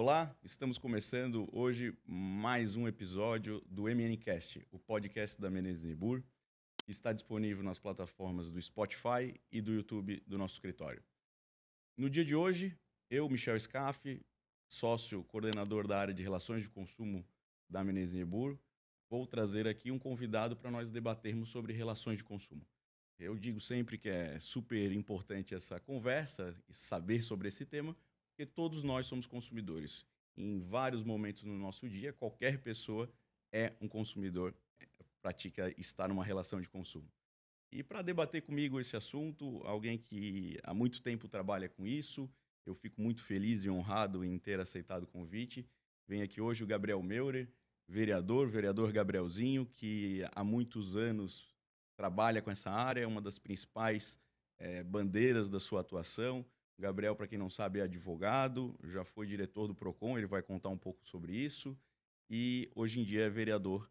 Olá, estamos começando hoje mais um episódio do MNcast, o podcast da Menezes Niebuhr, que está disponível nas plataformas do Spotify e do YouTube do nosso escritório. No dia de hoje, eu, Michel Scaff, sócio coordenador da área de relações de consumo da Menezes Niebuhr, vou trazer aqui um convidado para nós debatermos sobre relações de consumo. Eu digo sempre que é super importante essa conversa e saber sobre esse tema, porque todos nós somos consumidores. Em vários momentos no nosso dia, qualquer pessoa é um consumidor, pratica estar numa relação de consumo. E para debater comigo esse assunto, alguém que há muito tempo trabalha com isso, eu fico muito feliz e honrado em ter aceitado o convite. Vem aqui hoje o Gabriel Meurer, vereador Gabrielzinho, que há muitos anos trabalha com essa área, é uma das principais bandeiras da sua atuação. O Gabriel, para quem não sabe, é advogado, já foi diretor do Procon, ele vai contar um pouco sobre isso, e hoje em dia é vereador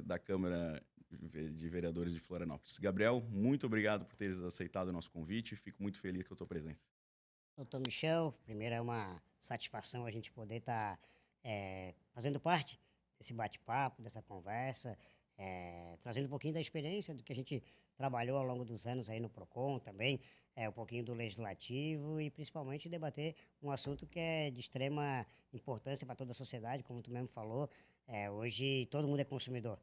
da Câmara de Vereadores de Florianópolis. Gabriel, muito obrigado por teres aceitado o nosso convite, fico muito feliz com a tua presença. Doutor Michel, primeiro é uma satisfação a gente poder estar fazendo parte desse bate-papo, dessa conversa, trazendo um pouquinho da experiência do que a gente trabalhou ao longo dos anos aí no Procon também, um pouquinho do legislativo e principalmente debater um assunto que é de extrema importância para toda a sociedade, como tu mesmo falou. Hoje todo mundo é consumidor.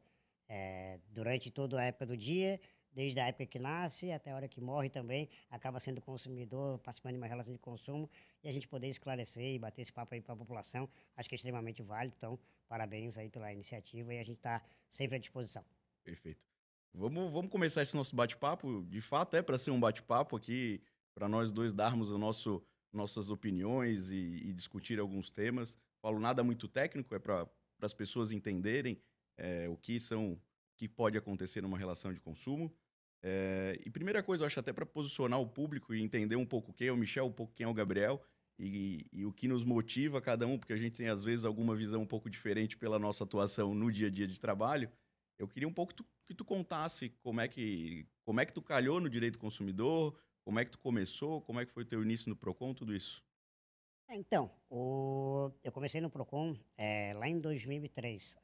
Durante toda a época do dia, desde a época que nasce até a hora que morre também, acaba sendo consumidor, participando de uma relação de consumo, e a gente poder esclarecer e bater esse papo aí para a população, acho que é extremamente válido. Então, parabéns aí pela iniciativa e a gente está sempre à disposição. Perfeito. Vamos começar esse nosso bate-papo. De fato, é para ser um bate-papo aqui, para nós dois darmos nossas opiniões e discutir alguns temas. Falo nada muito técnico, é para as pessoas entenderem o que pode acontecer numa relação de consumo. E primeira coisa, eu acho até para posicionar o público e entender um pouco quem é o Michel, um pouco quem é o Gabriel e o que nos motiva cada um, porque a gente tem às vezes alguma visão um pouco diferente pela nossa atuação no dia a dia de trabalho. Eu queria um pouco que tu contasse como é que tu calhou no direito consumidor, como é que tu começou, como é que foi o teu início no Procon, tudo isso. Então, eu comecei no Procon lá em 2003.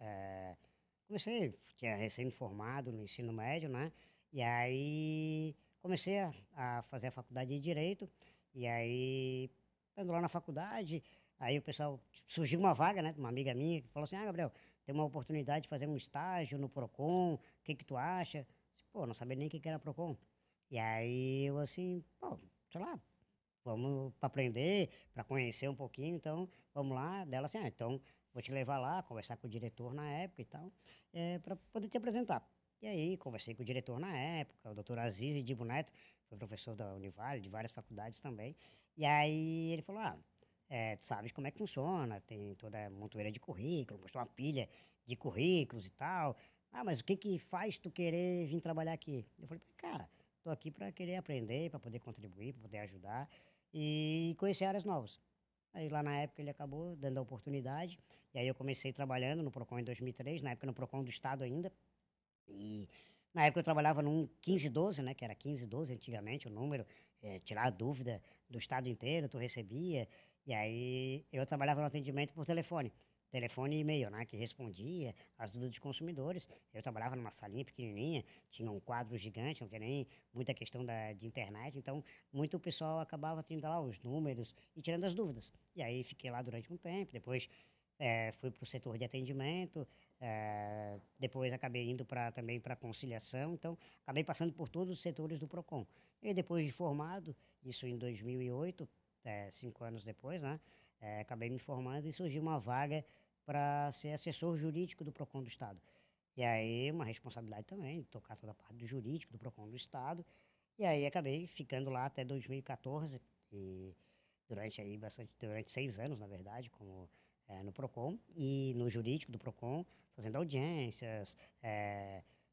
Comecei, tinha recém-formado no ensino médio, né? E aí comecei a fazer a faculdade de Direito. E aí, estando lá na faculdade, aí o pessoal, surgiu uma vaga, né? De uma amiga minha que falou assim: Ah, Gabriel, tem uma oportunidade de fazer um estágio no Procon, o que que tu acha? Pô, não sabia nem o que que era Procon. E aí eu assim, pô, sei lá, vamos para aprender, para conhecer um pouquinho, então vamos lá. Dela assim, então vou te levar lá, conversar com o diretor na época e tal, para poder te apresentar. E aí conversei com o diretor na época, o doutor Aziz Dibo Neto, foi professor da Univale, de várias faculdades também. E aí ele falou, tu sabes como é que funciona, tem toda a montoeira de currículo, mostrou uma pilha de currículos e tal. Ah, mas o que que faz tu querer vir trabalhar aqui? Eu falei, cara, tô aqui para querer aprender, para poder contribuir, para poder ajudar e conhecer áreas novas. Aí lá na época ele acabou dando a oportunidade, e aí eu comecei trabalhando no Procon em 2003, na época no Procon do Estado ainda, e na época eu trabalhava num 1512, né, que era 1512 antigamente, o número, tirar a dúvida do Estado inteiro, tu recebia, e aí eu trabalhava no atendimento por telefone. Telefone e e-mail, né, que respondia às dúvidas dos consumidores. Eu trabalhava numa salinha pequenininha, tinha um quadro gigante, não tinha nem muita questão de internet, então muito pessoal acabava tendo lá os números e tirando as dúvidas. E aí fiquei lá durante um tempo, depois fui para o setor de atendimento, depois acabei indo também para conciliação, então acabei passando por todos os setores do Procon. E depois de formado, isso em 2008, 5 anos depois, né, acabei me formando e surgiu uma vaga para ser assessor jurídico do Procon do Estado. E aí uma responsabilidade também, de tocar toda a parte do jurídico do Procon do Estado. E aí acabei ficando lá até 2014 e durante 6 anos, na verdade, como no Procon e no jurídico do Procon, fazendo audiências,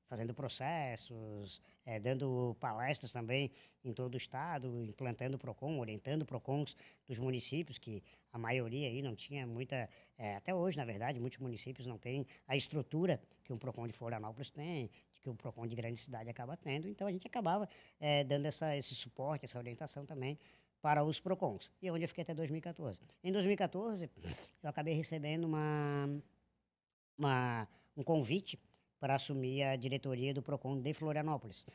fazendo processos, dando palestras também em todo o estado, implantando o Procon, orientando Procons dos municípios, que a maioria aí não tinha muita, até hoje, na verdade, muitos municípios não têm a estrutura que um Procon de Florianópolis tem, que o Procon de grande cidade acaba tendo, então a gente acabava dando esse suporte, essa orientação também para os PROCONs, e onde eu fiquei até 2014. Em 2014, eu acabei recebendo um convite para assumir a diretoria do PROCON de Florianópolis.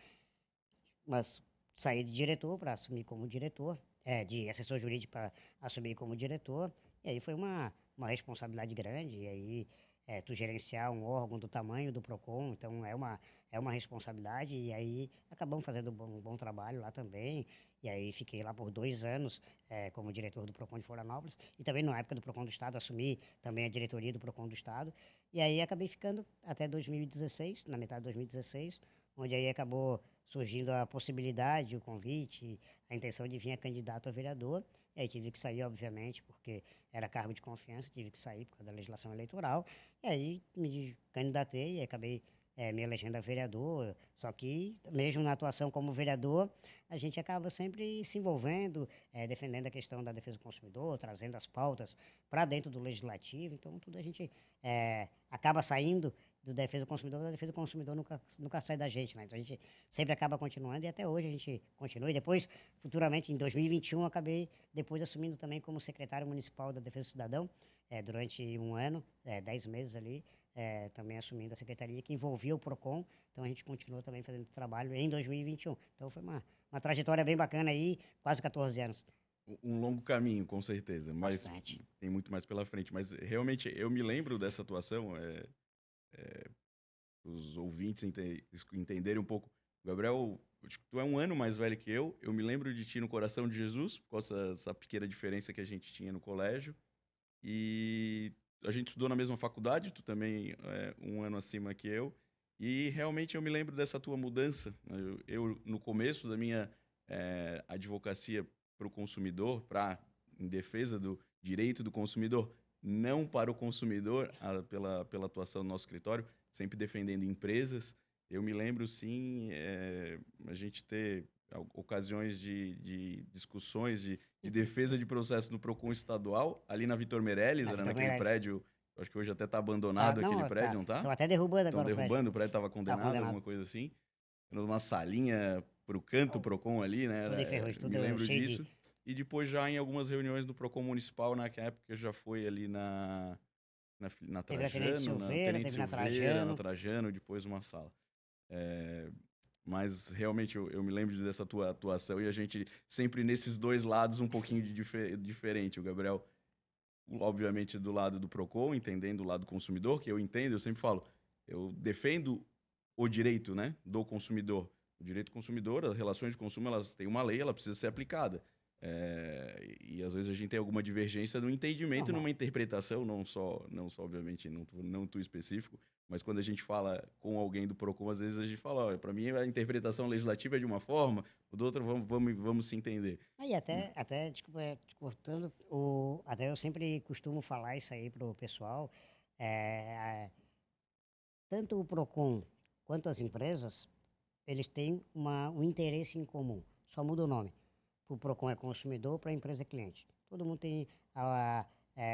Mas saí de diretor para assumir como diretor, de assessor jurídico para assumir como diretor, e aí foi uma responsabilidade grande, e aí tu gerenciar um órgão do tamanho do PROCON, então é uma responsabilidade, e aí acabamos fazendo um bom trabalho lá também, e aí fiquei lá por 2 anos como diretor do PROCON de Florianópolis, e também na época do PROCON do Estado assumi também a diretoria do PROCON do Estado, e aí acabei ficando até 2016, na metade de 2016, onde aí acabou surgindo a possibilidade, o convite, a intenção de vir a candidato a vereador. E aí tive que sair, obviamente, porque era cargo de confiança, tive que sair por causa da legislação eleitoral. E aí me candidatei e acabei me elegendo a vereador. Só que, mesmo na atuação como vereador, a gente acaba sempre se envolvendo, defendendo a questão da defesa do consumidor, trazendo as pautas para dentro do legislativo. Então, tudo a gente acaba saindo do defesa do consumidor, da defesa do consumidor nunca sai da gente, né? Então a gente sempre acaba continuando e até hoje a gente continua. E depois, futuramente, em 2021, acabei depois assumindo também como secretário municipal da Defesa do Cidadão, durante um ano, 10 meses ali, também assumindo a secretaria que envolvia o PROCON. Então a gente continuou também fazendo trabalho em 2021. Então foi uma trajetória bem bacana aí, quase 14 anos. Um longo caminho, com certeza, mas Bastante. tem muito mais pela frente. Mas realmente eu me lembro dessa atuação, os ouvintes entenderem um pouco. Gabriel, tu é um ano mais velho que eu me lembro de ti no Coração de Jesus, por causa dessa pequena diferença que a gente tinha no colégio. E a gente estudou na mesma faculdade, tu também é um ano acima que eu. E realmente eu me lembro dessa tua mudança. Eu no começo da minha advocacia para o consumidor, em defesa do direito do consumidor, não para o consumidor, pela atuação do nosso escritório, sempre defendendo empresas. Eu me lembro, sim, a gente ter ocasiões de discussões de defesa de processo no PROCON estadual, ali na Vitor Meirelles, Na era Vitor naquele Meirelles. prédio, acho que hoje até está abandonado aquele Não, prédio, não tá? estão até derrubando Estão agora o prédio. derrubando, o prédio estava Tá condenado, condenado. alguma coisa assim. Numa salinha pro canto PROCON ali, né? Tudo em ferrugem, Me tudo lembro cheio de. disso. E depois já em algumas reuniões do PROCON municipal, naquela época já foi ali na Teve na Tenente Trajano, na Silveira, Tenente teve na Silveira, na Trajano. Trajano, depois uma sala. Mas realmente eu me lembro dessa tua atuação e a gente sempre nesses dois lados um pouquinho diferente. O Gabriel, obviamente, do lado do PROCON, entendendo o lado do consumidor, que eu entendo, eu sempre falo, eu defendo o direito, né, do consumidor. O direito do consumidor, as relações de consumo, elas têm uma lei, ela precisa ser aplicada. E às vezes a gente tem alguma divergência no entendimento, Normal. numa interpretação, não só obviamente, não tu específico, mas quando a gente fala com alguém do PROCON, às vezes a gente fala, para mim a interpretação legislativa é de uma forma, o do outro vamos se entender. Aí até desculpa, te cortando, até eu sempre costumo falar isso aí pro pessoal. é, Tanto o PROCON quanto as empresas, eles têm um interesse em comum, só muda o nome. O PROCON é consumidor, para a empresa é cliente. Todo mundo tem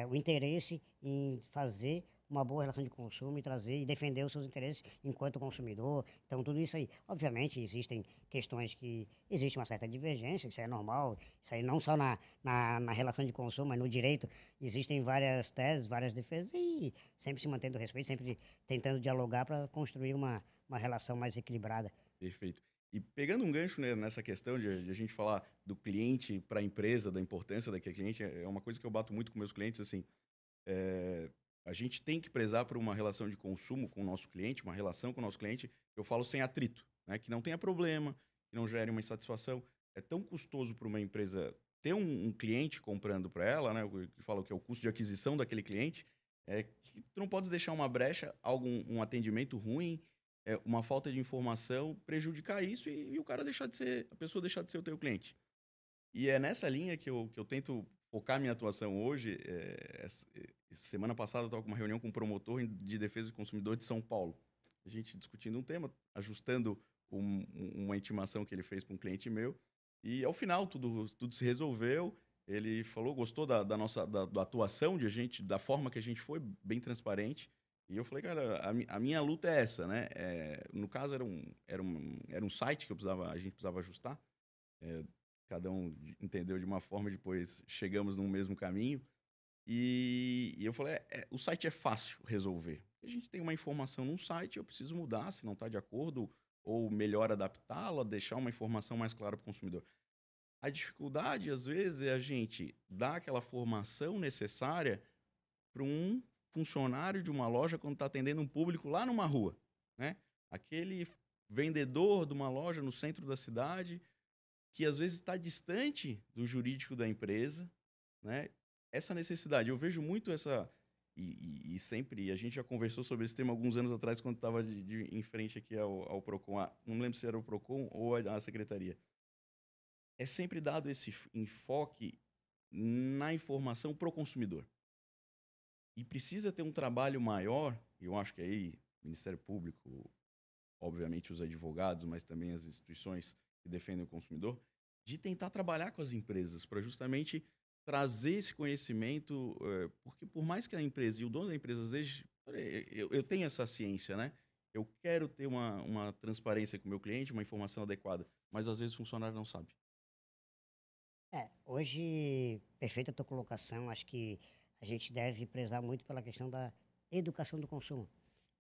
o interesse em fazer uma boa relação de consumo e trazer e defender os seus interesses enquanto consumidor. Então, tudo isso aí. Obviamente, existem questões que existe uma certa divergência, isso aí é normal. Isso aí não só na relação de consumo, mas no direito. Existem várias teses, várias defesas e sempre se mantendo respeito, sempre tentando dialogar para construir uma relação mais equilibrada. Perfeito. E pegando um gancho, né, nessa questão de a gente falar do cliente para a empresa, da importância daquele cliente, é uma coisa que eu bato muito com meus clientes, assim, a gente tem que prezar por uma relação de consumo com o nosso cliente, uma relação com o nosso cliente, eu falo sem atrito, né, que não tenha problema, que não gere uma insatisfação. É tão custoso para uma empresa ter um cliente comprando para ela, né, que fala que é o custo de aquisição daquele cliente, que tu não podes deixar uma brecha, um atendimento ruim, uma falta de informação prejudicar isso e o cara a pessoa deixar de ser o teu cliente. E é nessa linha que eu tento focar minha atuação hoje. Semana passada eu estava com uma reunião com um promotor de defesa do consumidor de São Paulo. A gente discutindo um tema, ajustando uma intimação que ele fez para um cliente meu. E ao final tudo se resolveu. Ele falou, gostou da nossa da atuação da forma que a gente foi, bem transparente. E eu falei, cara, a minha luta é essa, né? No caso era um site que a gente precisava ajustar. cada um entendeu de uma forma e depois chegamos num mesmo caminho. E eu falei, o site é fácil resolver. A gente tem uma informação num site, eu preciso mudar se não está de acordo, ou melhor adaptá-la, deixar uma informação mais clara para o consumidor. A dificuldade, às vezes, é a gente dar aquela formação necessária para um funcionário de uma loja quando está atendendo um público lá numa rua, né? Aquele vendedor de uma loja no centro da cidade que às vezes está distante do jurídico da empresa, né? Essa necessidade, eu vejo muito essa e sempre a gente já conversou sobre esse tema alguns anos atrás quando estava em frente aqui ao Procon, não lembro se era o Procon ou a secretaria. É sempre dado esse enfoque na informação para o consumidor. E precisa ter um trabalho maior, e eu acho que aí o Ministério Público, obviamente os advogados, mas também as instituições que defendem o consumidor, de tentar trabalhar com as empresas para justamente trazer esse conhecimento, porque por mais que a empresa e o dono da empresa, às vezes, eu tenho essa ciência, né? Eu quero ter uma transparência com o meu cliente, uma informação adequada, mas às vezes o funcionário não sabe. Hoje, perfeita a tua colocação, acho que a gente deve prezar muito pela questão da educação do consumo.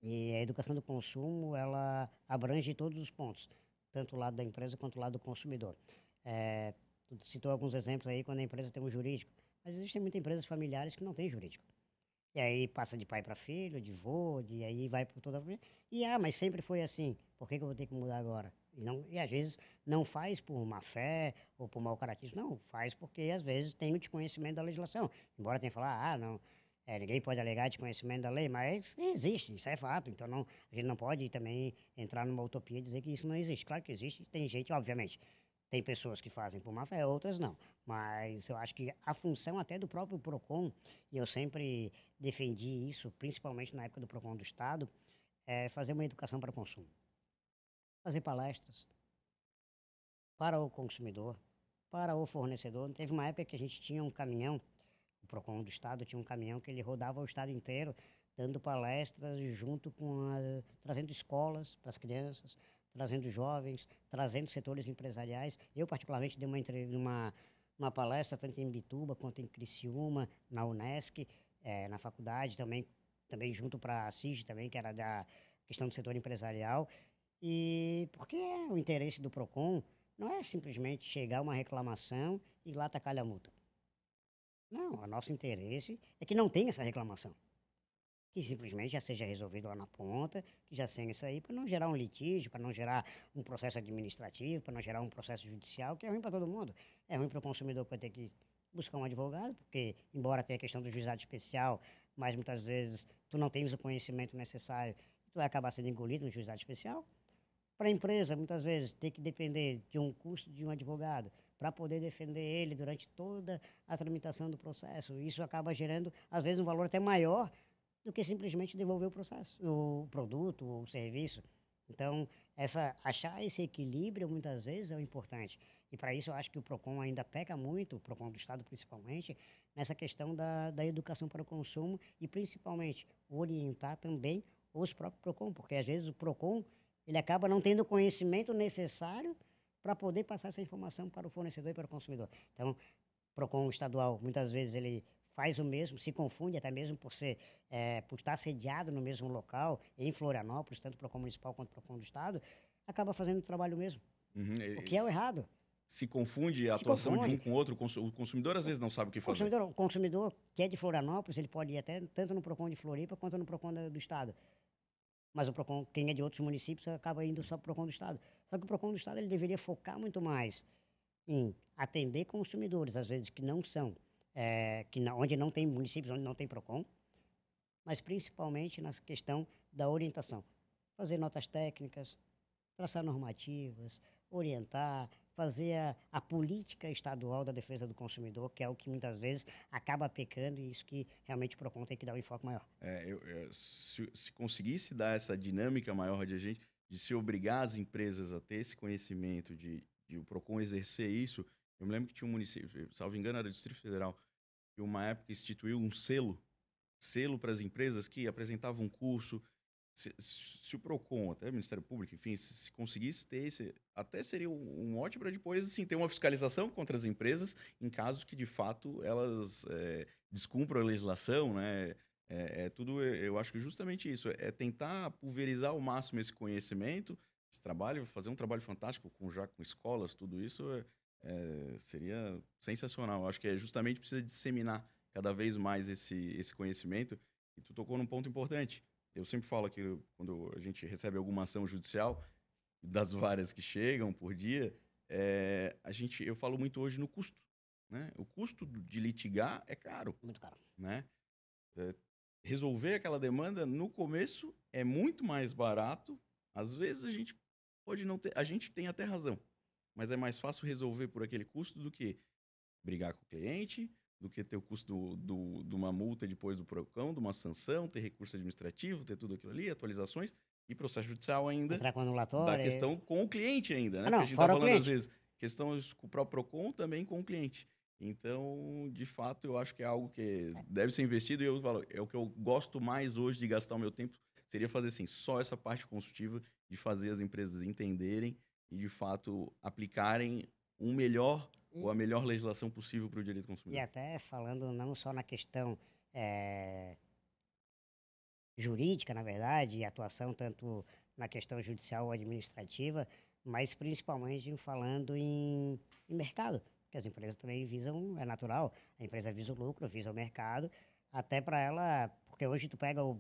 E a educação do consumo, ela abrange todos os pontos, tanto o lado da empresa quanto o lado do consumidor. Tu citou alguns exemplos aí quando a empresa tem um jurídico, mas existem muitas empresas familiares que não têm jurídico. E aí passa de pai para filho, de vô, de aí vai por toda a família. E mas sempre foi assim. Por que que eu vou ter que mudar agora? E às vezes não faz por má fé ou por mau caratismo, não, faz porque às vezes tem o desconhecimento da legislação. Embora tenha falar, não, ninguém pode alegar desconhecimento da lei, mas existe, isso é fato. Então não, a gente não pode também entrar numa utopia e dizer que isso não existe. Claro que existe, tem gente, obviamente, tem pessoas que fazem por má fé, outras não. Mas eu acho que a função até do próprio PROCON, e eu sempre defendi isso, principalmente na época do PROCON do Estado, é fazer uma educação para o consumo. Fazer palestras para o consumidor, para o fornecedor. Teve uma época que a gente tinha um caminhão, o PROCON do Estado tinha um caminhão que ele rodava o Estado inteiro, dando palestras junto com trazendo escolas para as crianças, trazendo jovens, trazendo setores empresariais. Eu, particularmente, dei uma palestra tanto em Bituba quanto em Criciúma, na Unesc, na faculdade, também junto para a CIG, também, que era da questão do setor empresarial. E porque o interesse do PROCON não é simplesmente chegar uma reclamação e lá tacar-lhe a multa. Não, o nosso interesse é que não tenha essa reclamação. Que simplesmente já seja resolvido lá na ponta, que já tenha isso aí, para não gerar um litígio, para não gerar um processo administrativo, para não gerar um processo judicial, que é ruim para todo mundo. É ruim para o consumidor que vai ter que buscar um advogado, porque, embora tenha a questão do juizado especial, mas muitas vezes tu não tens o conhecimento necessário, tu vai acabar sendo engolido no juizado especial. Para a empresa, muitas vezes, ter que depender de um custo de um advogado para poder defender ele durante toda a tramitação do processo. Isso acaba gerando, às vezes, um valor até maior do que simplesmente devolver o processo, o produto, o serviço. Então, achar esse equilíbrio, muitas vezes, é o importante. E para isso, eu acho que o PROCON ainda peca muito, o PROCON do Estado principalmente, nessa questão da educação para o consumo e, principalmente, orientar também os próprios PROCON, porque, às vezes, o PROCON ele acaba não tendo o conhecimento necessário para poder passar essa informação para o fornecedor e para o consumidor. Então, o PROCON estadual, muitas vezes, ele faz o mesmo, se confunde até mesmo por estar sediado no mesmo local, em Florianópolis, tanto o PROCON municipal quanto o PROCON do estado, acaba fazendo o trabalho mesmo. Uhum, O que é o errado. Se confunde a Se atuação confunde. de um com o outro, o consumidor às vezes não sabe o que fazer. O consumidor que é de Florianópolis, ele pode ir até tanto no PROCON de Floripa quanto no PROCON do estado. Mas o PROCON, quem é de outros municípios, acaba indo só para o PROCON do estado. Só que o PROCON do estado ele deveria focar muito mais em atender consumidores, às vezes que não são, onde não tem municípios, onde não tem PROCON, mas principalmente na questão da orientação. Fazer notas técnicas, traçar normativas, orientar, fazer a política estadual da defesa do consumidor, que é o que muitas vezes acaba pecando e isso que realmente o PROCON tem que dar um enfoque maior. Se conseguisse dar essa dinâmica maior de se obrigar as empresas a ter esse conhecimento, de o PROCON exercer isso, eu me lembro que tinha um município, salvo engano era o Distrito Federal, que uma época instituiu um selo para as empresas que apresentavam um curso, se o PROCON, até o Ministério Público, enfim, se conseguisse ter esse, até seria um ótimo para depois, assim, ter uma fiscalização contra as empresas em casos que, de fato, elas descumpram a legislação, né? Tudo, eu acho que justamente isso, é tentar pulverizar ao máximo esse conhecimento, esse trabalho, fazer um trabalho fantástico já com escolas, tudo isso seria sensacional. Eu acho que justamente precisa disseminar cada vez mais esse conhecimento. E tu tocou num ponto importante. Eu sempre falo que quando a gente recebe alguma ação judicial, das várias que chegam por dia, eu falo muito hoje no custo, né? O custo de litigar é caro, Muito caro. né? Resolver aquela demanda no começo é muito mais barato. Às vezes a gente pode não ter, a gente tem até razão, mas é mais fácil resolver por aquele custo do que brigar com o cliente, do que ter o custo de uma multa depois do PROCON, de uma sanção, ter recurso administrativo, ter tudo aquilo ali, atualizações, e processo judicial ainda, Entrar com da anulatório. questão com o cliente ainda, né? Porque a Não, gente está fora o falando, às cliente. vezes, questões com o próprio PROCON, também com o cliente. Então, de fato, eu acho que é algo que deve ser investido, e eu falo, é o que eu gosto mais hoje de gastar o meu tempo, seria fazer assim, só essa parte consultiva, de fazer as empresas entenderem e, de fato, aplicarem um melhor ou a melhor legislação possível para o direito do E consumidor. até falando não só na questão jurídica, na verdade, e atuação tanto na questão judicial ou administrativa, mas principalmente falando em mercado, porque as empresas também visam, é natural, a empresa visa o lucro, visa o mercado, até para ela, porque hoje tu pega o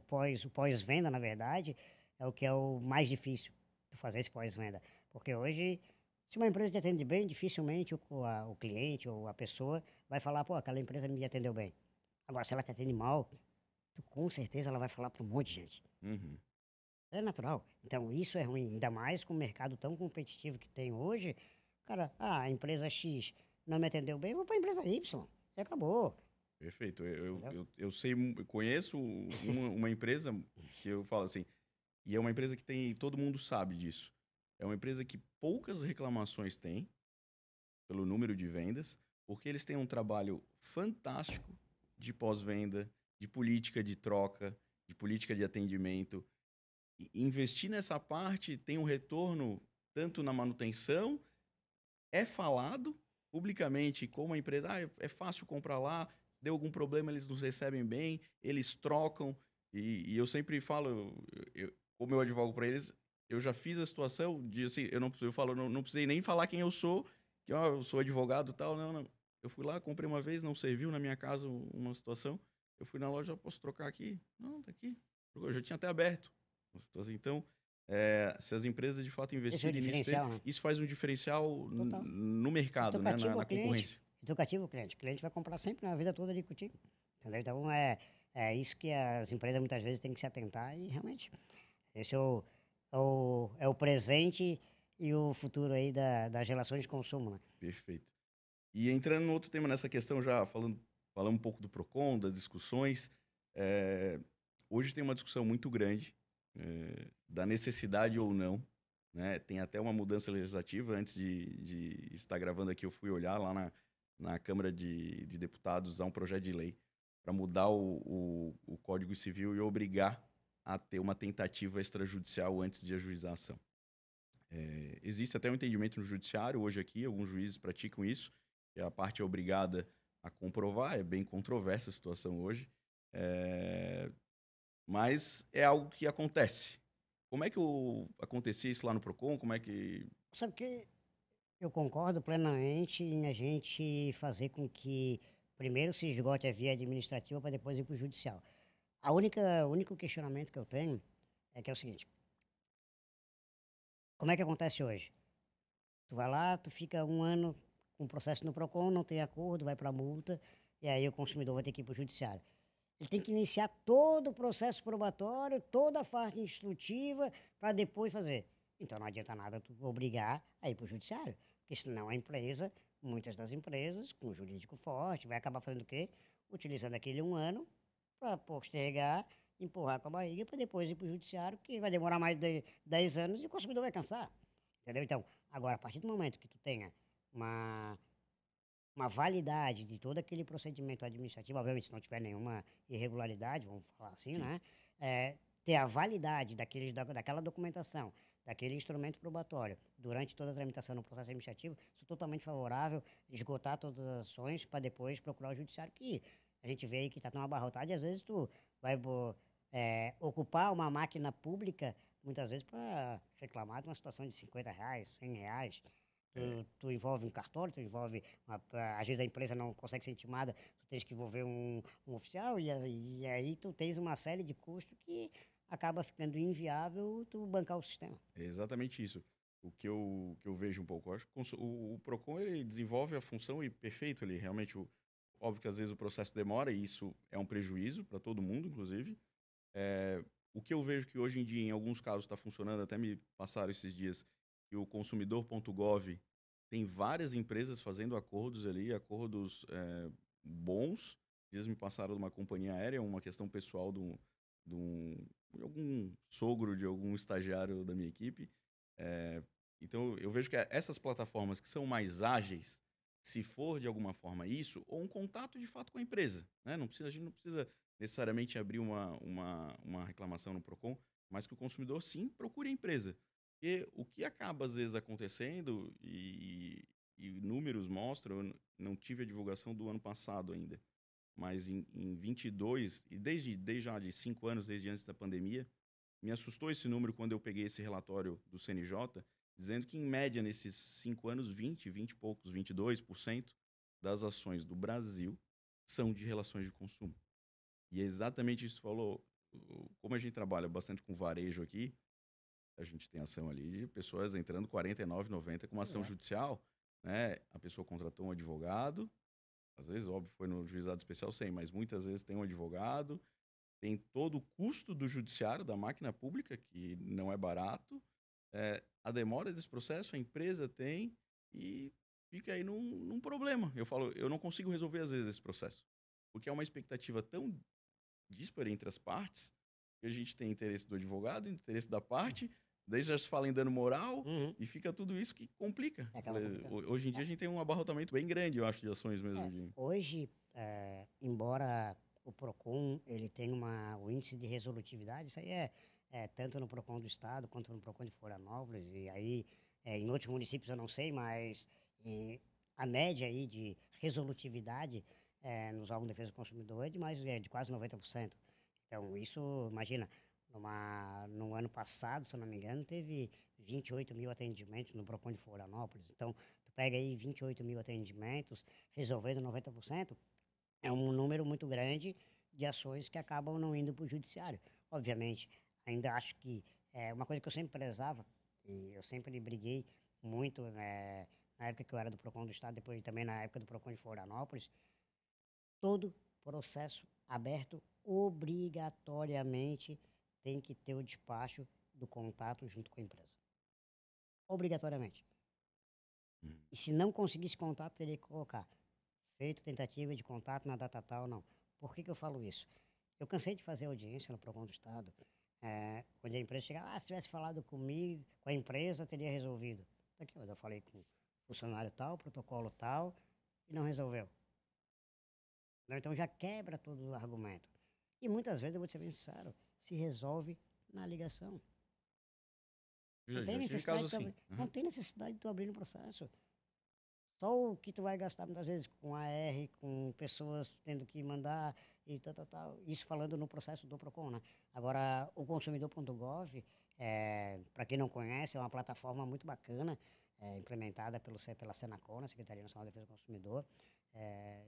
pós-venda, na verdade, é o que é o mais difícil, tu fazer esse pós-venda, porque hoje, se uma empresa te atende bem, dificilmente o cliente ou a pessoa vai falar, pô, aquela empresa me atendeu bem. Agora, se ela te atende mal, com certeza ela vai falar para um monte de gente. Uhum. É natural. Então, isso é ruim. Ainda mais com o mercado tão competitivo que tem hoje. Cara, a empresa X não me atendeu bem, eu vou para a empresa Y. E acabou. Perfeito. Entendeu? Eu sei, eu conheço uma empresa que eu falo assim, e é uma empresa que tem, todo mundo sabe disso. É uma empresa que poucas reclamações tem pelo número de vendas, porque eles têm um trabalho fantástico de pós-venda, de política de troca, de política de atendimento. E investir nessa parte tem um retorno tanto na manutenção, é falado publicamente como a empresa, é fácil comprar lá, deu algum problema, eles nos recebem bem, eles trocam. E eu sempre falo, como eu advogo para eles, eu já fiz a situação de assim, eu falo, não precisei nem falar quem eu sou, que eu sou advogado e tal, não. Eu fui lá, comprei uma vez, não serviu na minha casa uma situação. Eu fui na loja, posso trocar aqui? Não, tá aqui. Eu já tinha até aberto. Então, se as empresas de fato Esse é o investirem nisso, diferencial, né? isso faz um diferencial Total. no mercado, né? Educativo ao Na cliente. concorrência. Educativo ao cliente. O cliente vai comprar sempre na vida toda ali contigo. Entendeu? Então, é isso que as empresas muitas vezes têm que se atentar e realmente, esse é o presente e o futuro aí das relações de consumo, né? Perfeito. E entrando no outro tema, nessa questão, já falando um pouco do PROCON, das discussões, hoje tem uma discussão muito grande da necessidade ou não, né? Tem até uma mudança legislativa. Antes de estar gravando aqui, eu fui olhar lá na Câmara de Deputados, há um projeto de lei para mudar o Código Civil e obrigar a ter uma tentativa extrajudicial antes de ajuizar a ação. Existe até um entendimento no judiciário, hoje aqui, alguns juízes praticam isso, que a parte é obrigada a comprovar, é bem controversa a situação hoje, mas é algo que acontece. Como é que acontecia isso lá no PROCON? Como é que... Sabe que eu concordo plenamente em a gente fazer com que primeiro se esgote a via administrativa para depois ir para o judicial. O único questionamento que eu tenho é que é o seguinte: como é que acontece hoje? Tu vai lá, tu fica um ano com o processo no PROCON, não tem acordo, vai para multa, e aí o consumidor vai ter que ir para o judiciário. Ele tem que iniciar todo o processo probatório, toda a parte instrutiva, para depois fazer. Então não adianta nada tu obrigar a ir para o judiciário, porque senão a empresa, muitas das empresas, com jurídico forte, vai acabar fazendo o quê? Utilizando aquele um ano para postergar, empurrar com a barriga, para depois ir para o judiciário, que vai demorar mais de 10 anos e o consumidor vai cansar. Entendeu? Então, agora, a partir do momento que tu tenha uma validade de todo aquele procedimento administrativo, obviamente se não tiver nenhuma irregularidade, vamos falar assim, Sim. né? ter a validade daquela documentação, daquele instrumento probatório, durante toda a tramitação no processo administrativo, sou totalmente favorável a esgotar todas as ações para depois procurar o judiciário, que a gente vê aí que está tão abarrotado, e às vezes tu vai ocupar uma máquina pública, muitas vezes para reclamar de uma situação de R$ 50, R$ 100. Tu envolve um cartório, às vezes a empresa não consegue ser intimada, tu tens que envolver um oficial, e aí tu tens uma série de custos que acaba ficando inviável tu bancar o sistema. É exatamente isso. O que eu vejo um pouco, eu acho que o Procon ele desenvolve a função e perfeito ali, realmente, óbvio que às vezes o processo demora e isso é um prejuízo para todo mundo, inclusive. O que eu vejo que hoje em dia, em alguns casos, está funcionando, até me passaram esses dias, que o consumidor.gov tem várias empresas fazendo acordos ali, acordos bons. Dias me passaram de uma companhia aérea, uma questão pessoal de algum sogro de algum estagiário da minha equipe. Então, eu vejo que essas plataformas que são mais ágeis, se for de alguma forma isso, ou um contato de fato com a empresa, né? A gente não precisa necessariamente abrir uma reclamação no Procon, mas que o consumidor sim procure a empresa. Porque o que acaba às vezes acontecendo, e números mostram, eu não tive a divulgação do ano passado ainda, mas em 22, e desde já de 5 anos, desde antes da pandemia, me assustou esse número quando eu peguei esse relatório do CNJ, dizendo que, em média, nesses 5 anos, 20 e poucos, 22% das ações do Brasil são de relações de consumo. E é exatamente isso que você falou. Como a gente trabalha bastante com varejo aqui, a gente tem ação ali de pessoas entrando 49,90 com uma ação Exato. judicial, né? A pessoa contratou um advogado, às vezes, óbvio, foi no juizado especial 100, mas muitas vezes tem um advogado, tem todo o custo do judiciário, da máquina pública, que não é barato, a demora desse processo, a empresa tem, e fica aí num problema. Eu falo, eu não consigo resolver às vezes esse processo, porque é uma expectativa tão díspara entre as partes, que a gente tem interesse do advogado, interesse da parte, daí já se fala em dano moral, Uhum. e fica tudo isso que complica. Acaba complicando. Hoje em dia a gente tem um abarrotamento bem grande, eu acho, de ações mesmo. Hoje, embora o Procon ele tenha o índice de resolutividade, isso aí é tanto no Procon do Estado quanto no Procon de Florianópolis, e aí em outros municípios eu não sei, mas a média aí de resolutividade nos órgãos de defesa do consumidor é de quase 90%. Então, isso, imagina, no ano passado, se eu não me engano, teve 28 mil atendimentos no Procon de Florianópolis. Então, tu pega aí 28 mil atendimentos, resolvendo 90%, é um número muito grande de ações que acabam não indo para o judiciário. Obviamente, ainda acho que uma coisa que eu sempre prezava, e eu sempre briguei muito, na época que eu era do Procon do Estado, depois também na época do Procon de Florianópolis, todo processo aberto obrigatoriamente tem que ter o despacho do contato junto com a empresa. Obrigatoriamente. Hum. E se não conseguisse contato, teria que colocar feito tentativa de contato na data tal, não. Por que eu falo isso? Eu cansei de fazer audiência no Procon do Estado, onde a empresa chegava, se tivesse falado comigo, com a empresa, teria resolvido. Aqui, mas eu falei com o funcionário tal, protocolo tal, e não resolveu. Então já quebra todo o argumento. E muitas vezes, eu vou te ser bem sincero, se resolve na ligação. Não tem Já tive necessidade caso de tu assim. abrir, não tem necessidade de tu abrir no processo. Só o que tu vai gastar muitas vezes com AR, com pessoas tendo que mandar e tal, tal, tal. Isso falando no processo do Procon, né? Agora, o consumidor.gov, para quem não conhece, é uma plataforma muito bacana, implementada pela Senacon, Secretaria Nacional de Defesa do Consumidor.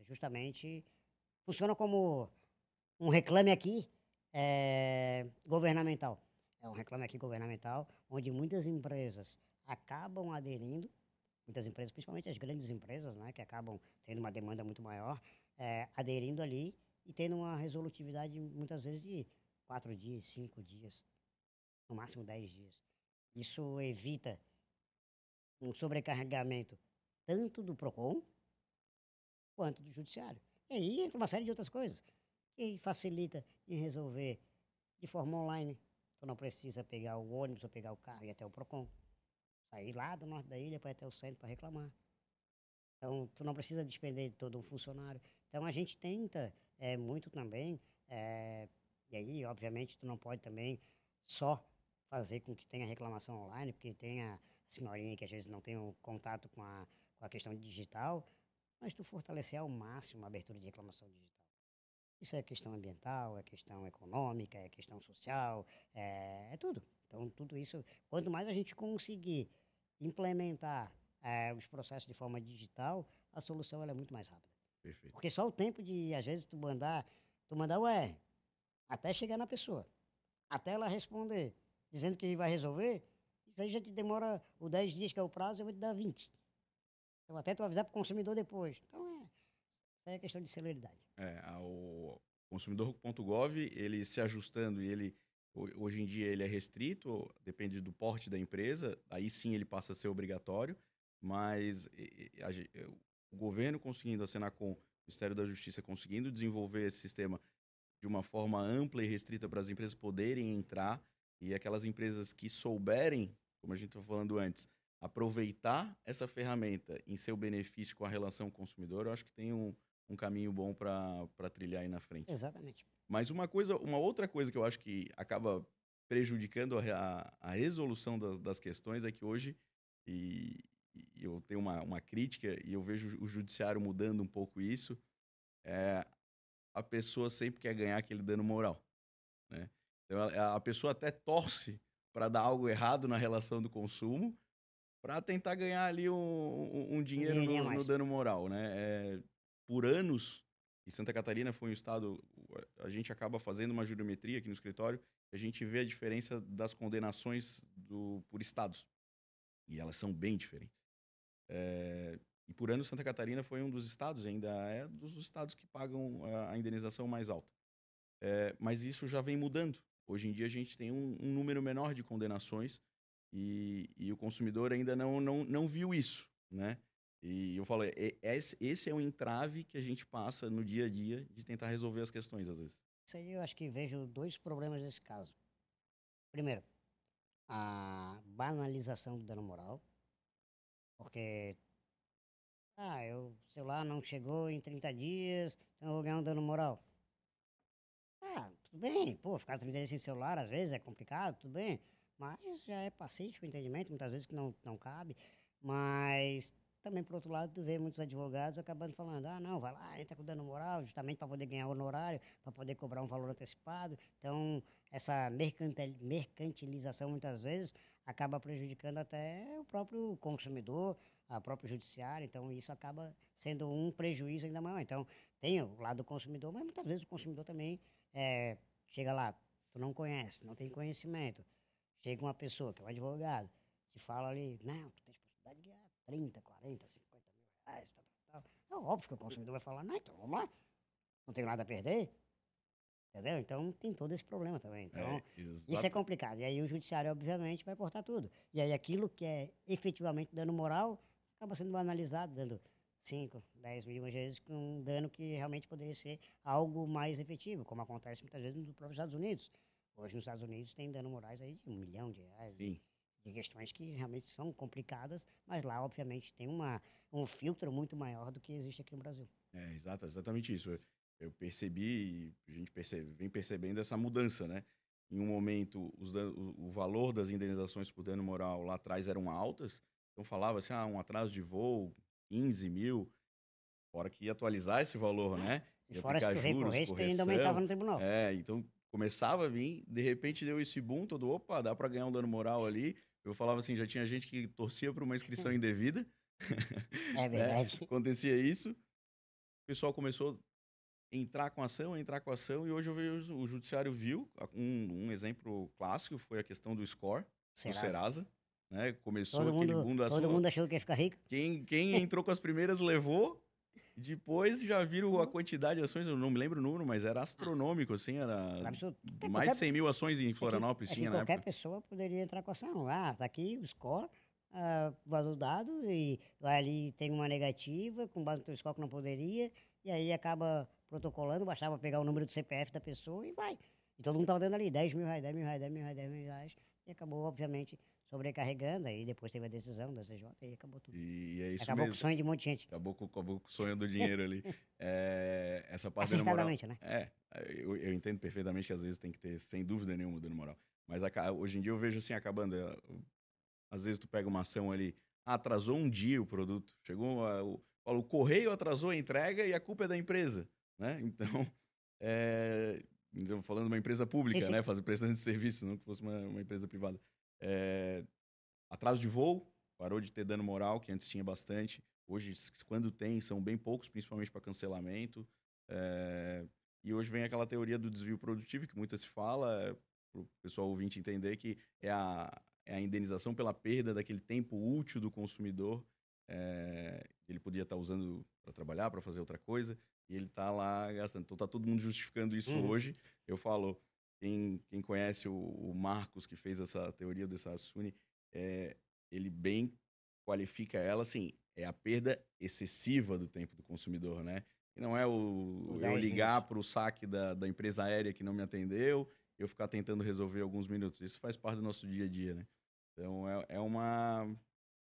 Justamente funciona como um reclame aqui governamental. É um reclame aqui governamental, onde muitas empresas acabam aderindo, muitas empresas, principalmente as grandes empresas, né, que acabam tendo uma demanda muito maior, aderindo ali e tendo uma resolutividade, muitas vezes, de 4 dias, 5 dias, no máximo 10 dias. Isso evita um sobrecarregamento tanto do PROCON quanto do Judiciário. E aí entra uma série de outras coisas que facilita em resolver de forma online. Tu não precisa pegar o ônibus ou pegar o carro e ir até o PROCON. Sair lá do norte da ilha para ir até o centro para reclamar. Então, tu não precisa despender de todo um funcionário. Então, a gente tenta muito também E aí, obviamente, tu não pode também só fazer com que tenha reclamação online, porque tem a senhorinha que às vezes não tem um contato com a questão digital, mas tu fortalecer ao máximo a abertura de reclamação digital. Isso é questão ambiental, é questão econômica, é questão social, é tudo. Então, tudo isso, quanto mais a gente conseguir implementar os processos de forma digital, a solução ela é muito mais rápida. Perfeito. Porque só o tempo de, às vezes, tu mandar o R, até chegar na pessoa, até ela responder, dizendo que vai resolver, isso aí já te demora os 10 dias, que é o prazo, eu vou te dar 20. Então, até tu avisar para o consumidor depois. Então, isso aí é questão de celeridade. O consumidor.gov, ele se ajustando e ele, hoje em dia, ele é restrito, depende do porte da empresa, aí sim ele passa a ser obrigatório, mas o governo conseguindo, a Senacom, o Ministério da Justiça conseguindo desenvolver esse sistema de uma forma ampla e restrita para as empresas poderem entrar, e aquelas empresas que souberem, como a gente estava falando antes, aproveitar essa ferramenta em seu benefício com a relação com o consumidor, eu acho que tem um caminho bom para trilhar aí na frente. Exatamente. Mas uma outra coisa que eu acho que acaba prejudicando a resolução das questões é que hoje, e eu tenho uma crítica, e eu vejo o judiciário mudando um pouco isso, a pessoa sempre quer ganhar aquele dano moral, né? Então, a pessoa até torce para dar algo errado na relação do consumo para tentar ganhar ali um dinheiro dinheirinho a no mais. dano moral, né? Por anos, e Santa Catarina foi um estado, a gente acaba fazendo uma juriometria aqui no escritório, a gente vê a diferença das condenações por estados, e elas são bem diferentes. E por anos Santa Catarina foi um dos estados, ainda é dos estados que pagam a indenização mais alta. Mas isso já vem mudando. Hoje em dia a gente tem um número menor de condenações e o consumidor ainda não viu isso, né? E eu falo, esse é um entrave que a gente passa no dia a dia de tentar resolver as questões, às vezes. Isso aí eu acho que vejo dois problemas nesse caso. Primeiro, a banalização do dano moral, porque, o celular não chegou em 30 dias, então eu vou ganhar um dano moral. Tudo bem, pô, ficar 30 dias sem celular às vezes é complicado, tudo bem, mas já é pacífico o entendimento, muitas vezes que não cabe, mas também, por outro lado, tu vê muitos advogados acabando falando, não, vai lá, entra com dano moral, justamente para poder ganhar honorário, para poder cobrar um valor antecipado, então essa mercantilização muitas vezes acaba prejudicando até o próprio consumidor, a próprio judiciário, então isso acaba sendo um prejuízo ainda maior. Então, tem o lado do consumidor, mas muitas vezes o consumidor também chega lá, tu não conhece, não tem conhecimento. Chega uma pessoa, que é um advogado, te fala ali, não, tu tens possibilidade de ganhar 30, 40, 50 mil reais, tal. É óbvio que o consumidor vai falar, não, então vamos lá, não tenho nada a perder. Entendeu? Então tem todo esse problema também. Então, isso é complicado. E aí o judiciário, obviamente, vai cortar tudo. E aí aquilo que é efetivamente dano moral acaba sendo banalizado, dando 5, 10 milhões de vezes com um dano que realmente poderia ser algo mais efetivo, como acontece muitas vezes nos próprios Estados Unidos. Hoje nos Estados Unidos tem danos morais aí de R$ 1 milhão, Sim. de questões que realmente são complicadas, mas lá, obviamente, tem um filtro muito maior do que existe aqui no Brasil. Exatamente isso. Eu percebi, a gente vem percebendo essa mudança, né? Em um momento, o valor das indenizações por dano moral lá atrás eram altas, então falava assim, um atraso de voo, 15 mil, fora que ia atualizar esse valor, né? E Ia fora se aplicar tu juros, recorresse, tu ainda correção. aumentava no tribunal. Então começava a vir, de repente deu esse boom todo, opa, dá para ganhar um dano moral ali. Eu falava assim, já tinha gente que torcia por uma inscrição indevida. É verdade. Né? Acontecia isso. O pessoal começou a entrar com ação, e hoje eu vejo, o judiciário viu, um exemplo clássico foi a questão do score, do Serasa, né? Começou aquele boom da todo mundo achou que ia ficar rico. Quem entrou com as primeiras levou, depois já viram a quantidade de ações, eu não me lembro o número, mas era astronômico, assim, era Absurdo. mais de 100 mil ações em Florianópolis tinha na qualquer época. pessoa poderia entrar com ação. Tá aqui o score, vazou o dado, e vai ali, tem uma negativa, com base no teu score que não poderia, e aí acaba protocolando, bastava pegar o número do CPF da pessoa e vai. E todo mundo estava dando ali 10 mil reais, 10 mil reais, 10 mil reais, 10 mil reais, e acabou, obviamente, sobrecarregando, aí depois teve a decisão da CJ e acabou tudo. E é isso Acabou com o mesmo. sonho de um monte de gente. Acabou com o sonho do dinheiro ali. Essa parte da moral. Acertadamente, né? Eu entendo perfeitamente que às vezes tem que ter, sem dúvida nenhuma, dano moral. Mas hoje em dia eu vejo assim, acabando. Às vezes tu pega uma ação ali, atrasou um dia o produto, chegou, o correio atrasou a entrega e a culpa é da empresa, né? Então, falando de uma empresa pública, Sim. né? Prestando de serviço, não que fosse uma empresa privada. Atraso de voo, parou de ter dano moral, que antes tinha bastante. Hoje, quando tem, são bem poucos, principalmente para cancelamento. E hoje vem aquela teoria do desvio produtivo, que muita se fala, para o pessoal ouvinte entender que é a indenização pela perda daquele tempo útil do consumidor. Ele podia estar usando para trabalhar, para fazer outra coisa, e ele está lá gastando. Então, está todo mundo justificando isso hoje. Eu falo, quem conhece o Marcos, que fez essa teoria do Sassoon, ele bem qualifica ela, assim, é a perda excessiva do tempo do consumidor, né? E não é eu ligar para o saque da empresa aérea que não me atendeu, eu ficar tentando resolver alguns minutos. Isso faz parte do nosso dia a dia, né? Então,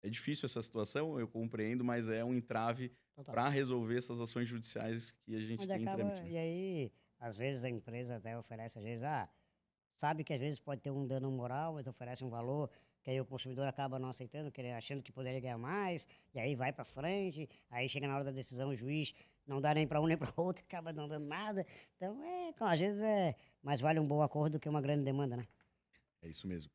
é difícil essa situação, eu compreendo, mas é um entrave para resolver essas ações judiciais que a gente tem em trâmite. E aí, às vezes a empresa até oferece, às vezes, sabe que às vezes pode ter um dano moral, mas oferece um valor que aí o consumidor acaba não aceitando, achando que poderia ganhar mais, e aí vai para frente, aí chega na hora da decisão, o juiz não dá nem para um nem para outro, acaba não dando nada. Então, às vezes mais vale um bom acordo do que uma grande demanda, né? É isso mesmo.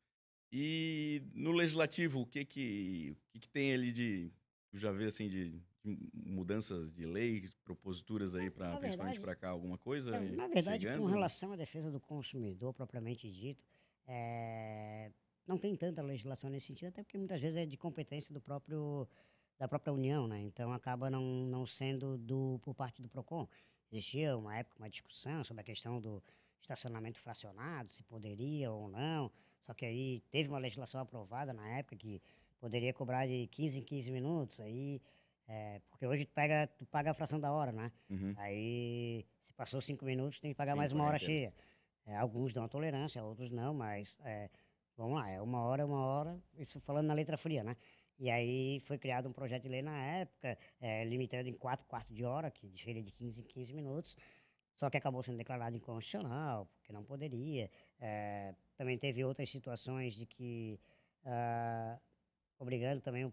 E no legislativo, o que tem ali de, tu já vê assim, de mudanças de lei, proposituras aí, principalmente para cá, alguma coisa na verdade, chegando? com relação à defesa do consumidor, propriamente dito, não tem tanta legislação nesse sentido, até porque muitas vezes é de competência da própria União, né? Então acaba não sendo por parte do PROCON. Existia uma época uma discussão sobre a questão do estacionamento fracionado, se poderia ou não, só que aí teve uma legislação aprovada na época que poderia cobrar de 15 em 15 minutos, porque hoje tu paga a fração da hora, né? Aí, se passou 5 minutos, tem que pagar mais uma hora cheia. Alguns dão a tolerância, outros não, mas vamos lá, é uma hora, isso falando na letra fria, né? E aí foi criado um projeto de lei na época, limitando em 4 quartos de hora, que seria de 15 em 15 minutos, só que acabou sendo declarado inconstitucional, porque não poderia. Também teve outras situações de que, obrigando também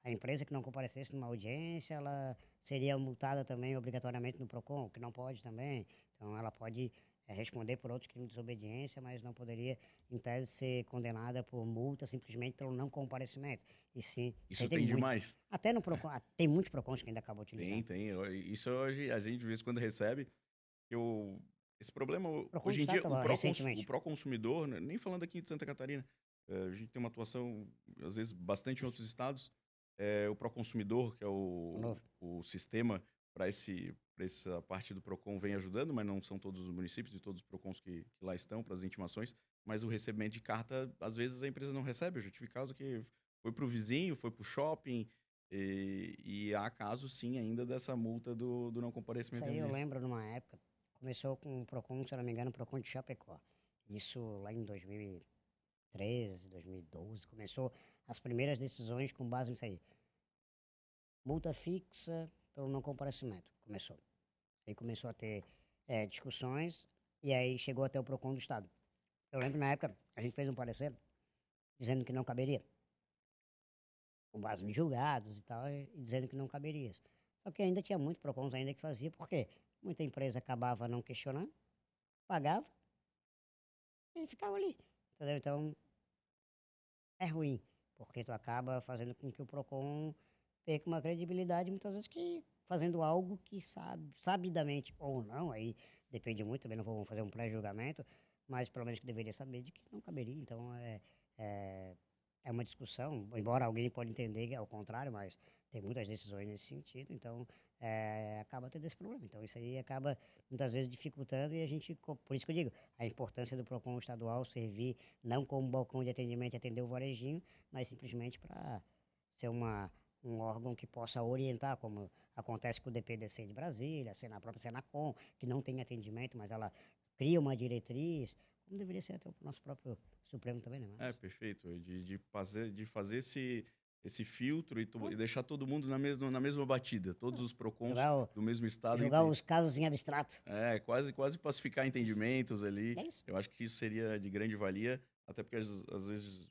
a empresa que não comparecesse numa audiência, ela seria multada também obrigatoriamente no PROCON, que não pode também. Então, ela pode responder por outros crimes de desobediência, mas não poderia, em tese, ser condenada por multa simplesmente pelo não comparecimento. E sim, isso tem demais. Até no PROCON, tem muitos PROCONs que ainda acabam utilizando. Tem. Isso hoje a gente, de vez em quando, recebe. Esse problema, hoje em dia, o pró-consumidor, né, nem falando aqui de Santa Catarina, a gente tem uma atuação, às vezes, bastante em outros estados. O pró-consumidor, que é o sistema para essa parte do PROCON, vem ajudando, mas não são todos os municípios e todos os PROCONs que lá estão para as intimações. Mas o recebimento de carta, às vezes, a empresa não recebe. Eu já tive caso que foi para o vizinho, foi para o shopping, e há casos, sim, ainda dessa multa do não comparecimento. Isso aí eu lembro numa época, começou com o PROCON, se eu não me engano, o PROCON de Chapecó. Isso lá em 2013, 2012, começou as primeiras decisões com base nisso aí. Multa fixa pelo não comparecimento, começou. Aí começou a ter discussões e aí chegou até o PROCON do Estado. Eu lembro na época, a gente fez um parecer dizendo que não caberia. Com base em julgados e tal, e dizendo que não caberia. Só que ainda tinha muito PROCONs ainda que fazia, porque muita empresa acabava não questionando, pagava e ficava ali. Entendeu? Então, é ruim, porque tu acaba fazendo com que o PROCON perca uma credibilidade, muitas vezes que fazendo algo que sabidamente ou não, aí depende muito, também não vou fazer um pré-julgamento, mas pelo menos que deveria saber de que não caberia. Então, é uma discussão, embora alguém pode entender que é o contrário, mas tem muitas decisões nesse sentido, então acaba tendo esse problema. Então isso aí acaba muitas vezes dificultando e a gente, por isso que eu digo, a importância do PROCON estadual servir não como balcão de atendimento e atender o varejinho, mas simplesmente para ser um órgão que possa orientar, como acontece com o DPDC de Brasília, a própria Senacom, que não tem atendimento, mas ela cria uma diretriz, Não deveria ser até o nosso próprio Supremo também, né? Mas, Perfeito. De fazer esse filtro e deixar todo mundo na mesma batida. Todos os PROCONs jogar, o- do mesmo estado. jogar os casos em abstrato. Quase pacificar entendimentos ali. É isso. Eu acho que isso seria de grande valia, até porque às vezes,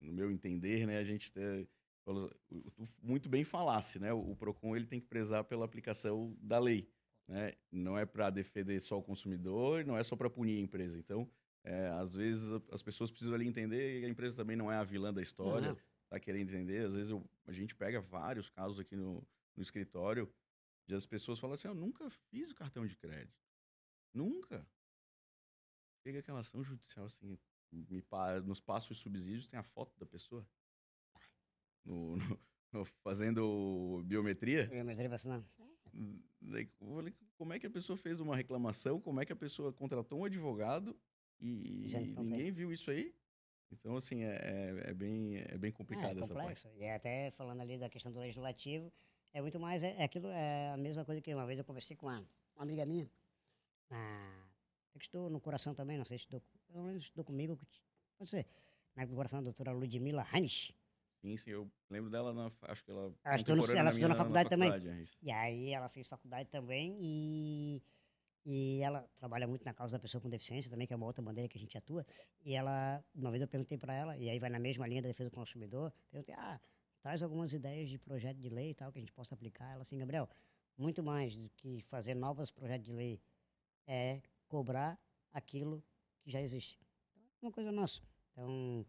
no meu entender, né, a gente tu muito bem falasse, né? O PROCON ele tem que prezar pela aplicação da lei, né? Não é para defender só o consumidor, não é só para punir a empresa. Então, às vezes as pessoas precisam ali entender que a empresa também não é a vilã da história, Não. tá querendo entender. Às vezes a gente pega vários casos aqui no escritório de as pessoas falam assim: eu nunca fiz o cartão de crédito. Nunca. Chega aquela ação judicial assim, nos passa os subsídios, tem a foto da pessoa fazendo biometria. Biometria vacinal. Daí, eu falei, como é que a pessoa fez uma reclamação? Como é que a pessoa contratou um advogado e Já não tem. ninguém viu isso aí? Então, assim, é bem complicado essa parte. Complexo. E até falando ali da questão do legislativo, é muito mais, aquilo, é a mesma coisa que uma vez eu conversei com uma amiga minha, que estou no coração também, não sei se estou, pelo menos estou comigo, pode ser, na coração da doutora Ludmila Hanisch. Sim, eu lembro dela, acho que ela Ela estudou contemporânea estudou na faculdade também. é isso. E aí ela fez faculdade também e ela trabalha muito na causa da pessoa com deficiência também, que é uma outra bandeira que a gente atua. E ela, uma vez eu perguntei para ela, e aí vai na mesma linha da defesa do consumidor, perguntei, traz algumas ideias de projeto de lei e tal, que a gente possa aplicar. Ela assim, Gabriel, muito mais do que fazer novos projetos de lei é cobrar aquilo que já existe. Então, é uma coisa nossa. Então,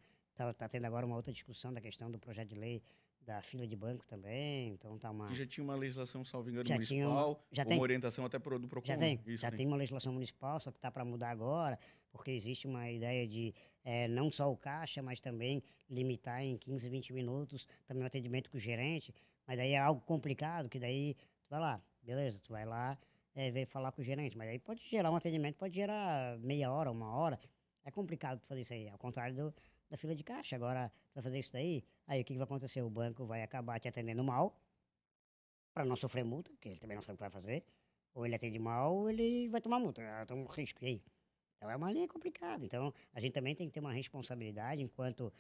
tá tendo agora uma outra discussão da questão do projeto de lei da fila de banco também, então tá uma... Que já tinha uma legislação, salvo engano, Já tinha uma- municipal, já ou tem. uma orientação até do PROCON. Já tem, Isso, já né? tem uma legislação municipal, só que está para mudar agora, porque existe uma ideia de não só o caixa, mas também limitar em 15, 20 minutos também o atendimento com o gerente, mas daí é algo complicado, que daí tu vai lá, beleza, tu vai lá falar com o gerente, mas aí pode gerar um atendimento, pode gerar meia hora, uma hora, é complicado tu fazer isso aí, ao contrário da fila de caixa. Agora tu vai fazer isso daí, aí o que vai acontecer? O banco vai acabar te atendendo mal, para não sofrer multa, porque ele também não sabe o que vai fazer. Ou ele atende mal, ou ele vai tomar multa. Então, um risco. E aí? Então, é uma linha complicada. Então, a gente também tem que ter uma responsabilidade, enquanto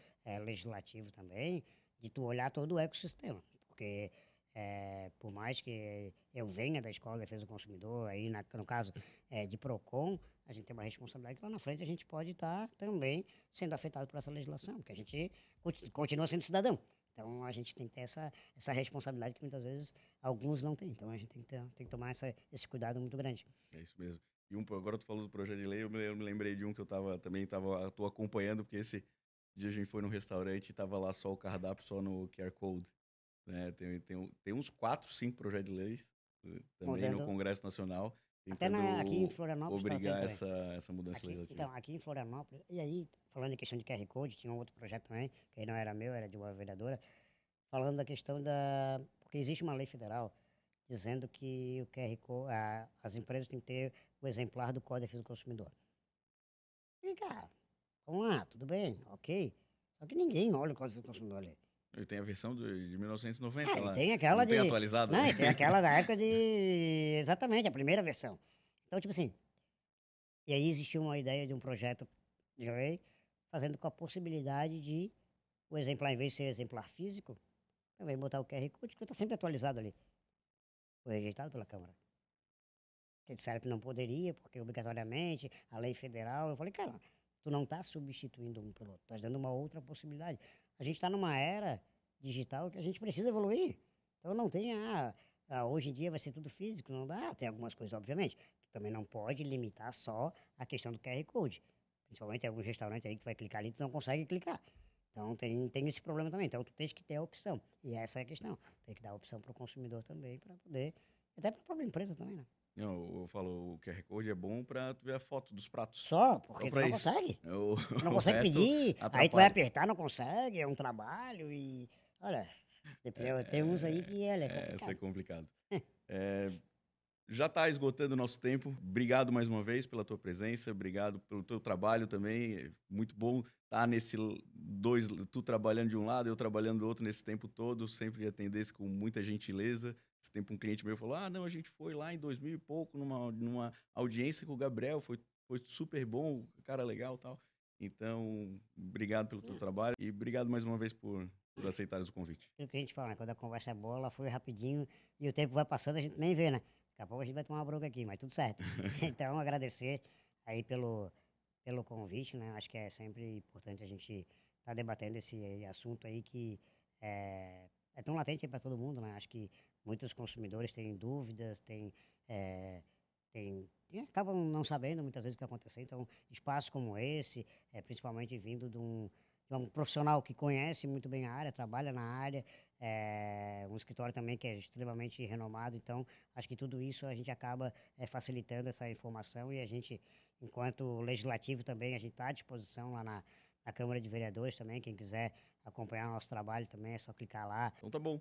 legislativo também, de tu olhar todo o ecossistema. Porque, por mais que eu venha da Escola de Defesa do Consumidor, aí no caso de PROCON, a gente tem uma responsabilidade que lá na frente a gente pode estar também sendo afetado por essa legislação, porque a gente continua sendo cidadão. Então, a gente tem que ter essa responsabilidade que muitas vezes alguns não têm. Então, a gente tem que tomar esse cuidado muito grande. É isso mesmo. E agora tu falou do projeto de lei, eu me lembrei de um que eu tô acompanhando, porque esse dia a gente foi num restaurante e tava lá só o cardápio, só no QR Code. Né? Tem uns 4, 5 projetos de leis também Mudando. no Congresso Nacional, Até tentando aqui em Florianópolis obrigar tá tendo essa mudança legislativa. Então, aqui em Florianópolis, e aí, falando em questão de QR Code, tinha um outro projeto também, que aí não era meu, era de uma vereadora, falando da questão porque existe uma lei federal dizendo que o QR Code, as empresas têm que ter o exemplar do Código de Defesa do Consumidor. E, cara, vamos lá, tudo bem, ok. Só que ninguém olha o Código de Defesa do Consumidor ali. E tem a versão de 1990 lá. Tem aquela não tem atualizada? Não, e tem aquela da época de... Exatamente, a primeira versão. Então, tipo assim... E aí existiu uma ideia de um projeto de lei fazendo com a possibilidade de o exemplar, em vez de ser exemplar físico, também botar o QR Code, que está sempre atualizado ali. Foi rejeitado pela Câmara. Que disseram que não poderia, porque obrigatoriamente a lei federal. Eu falei, cara, tu não está substituindo um pelo outro, estás dando uma outra possibilidade. A gente está numa era digital que a gente precisa evoluir. Então não tem, hoje em dia vai ser tudo físico, não dá. Tem algumas coisas, obviamente. Tu também não pode limitar só a questão do QR Code. Principalmente em alguns restaurantes aí que tu vai clicar ali, tu não consegue clicar. Então tem esse problema também. Então tu tens que ter a opção. E essa é a questão. Tem que dar a opção para o consumidor também, para poder. Até para a própria empresa também, né? Não, eu falo, o QR Code é bom pra tu ver a foto dos pratos. Só, porque tu pra não isso. consegue. Tu Não consegue pedir, aí tu vai apertar, não consegue, é um trabalho e... Olha, tem uns aí que é complicado. Isso é complicado. Já está esgotando o nosso tempo. Obrigado mais uma vez pela tua presença, obrigado pelo teu trabalho também. É muito bom estar tu trabalhando de um lado, eu trabalhando do outro nesse tempo todo, sempre atendesse com muita gentileza. Esse tempo um cliente meu falou, não, a gente foi lá em 2000 e pouco numa audiência com o Gabriel, foi foi super bom, cara legal e tal. Então, obrigado pelo teu trabalho e obrigado mais uma vez por aceitares o convite. Aquilo que a gente fala, né? Quando a conversa é boa, ela foi rapidinho e o tempo vai passando, a gente nem vê, né? Daqui a pouco a gente vai tomar uma bronca aqui, mas tudo certo. Então, agradecer aí pelo convite, né? Acho que é sempre importante a gente estar debatendo esse assunto aí que é tão latente para todo mundo, né? Acho que muitos consumidores têm dúvidas, eh, acabam não sabendo muitas vezes o que aconteceu. Então, espaços como esse, principalmente vindo de um profissional que conhece muito bem a área, trabalha na área, um escritório também que é extremamente renomado. Então, acho que tudo isso a gente acaba facilitando essa informação e a gente, enquanto legislativo também, a gente está à disposição lá na Câmara de Vereadores também. Quem quiser acompanhar o nosso trabalho também é só clicar lá. Então tá bom.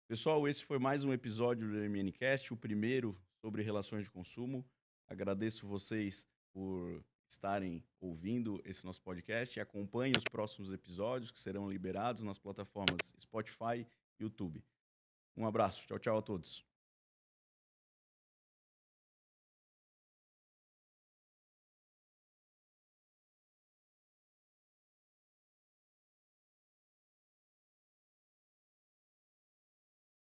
Pessoal, esse foi mais um episódio do MNCast, o primeiro sobre relações de consumo. Agradeço vocês por estarem ouvindo esse nosso podcast e acompanhem os próximos episódios que serão liberados nas plataformas Spotify e YouTube. Um abraço. Tchau, tchau a todos.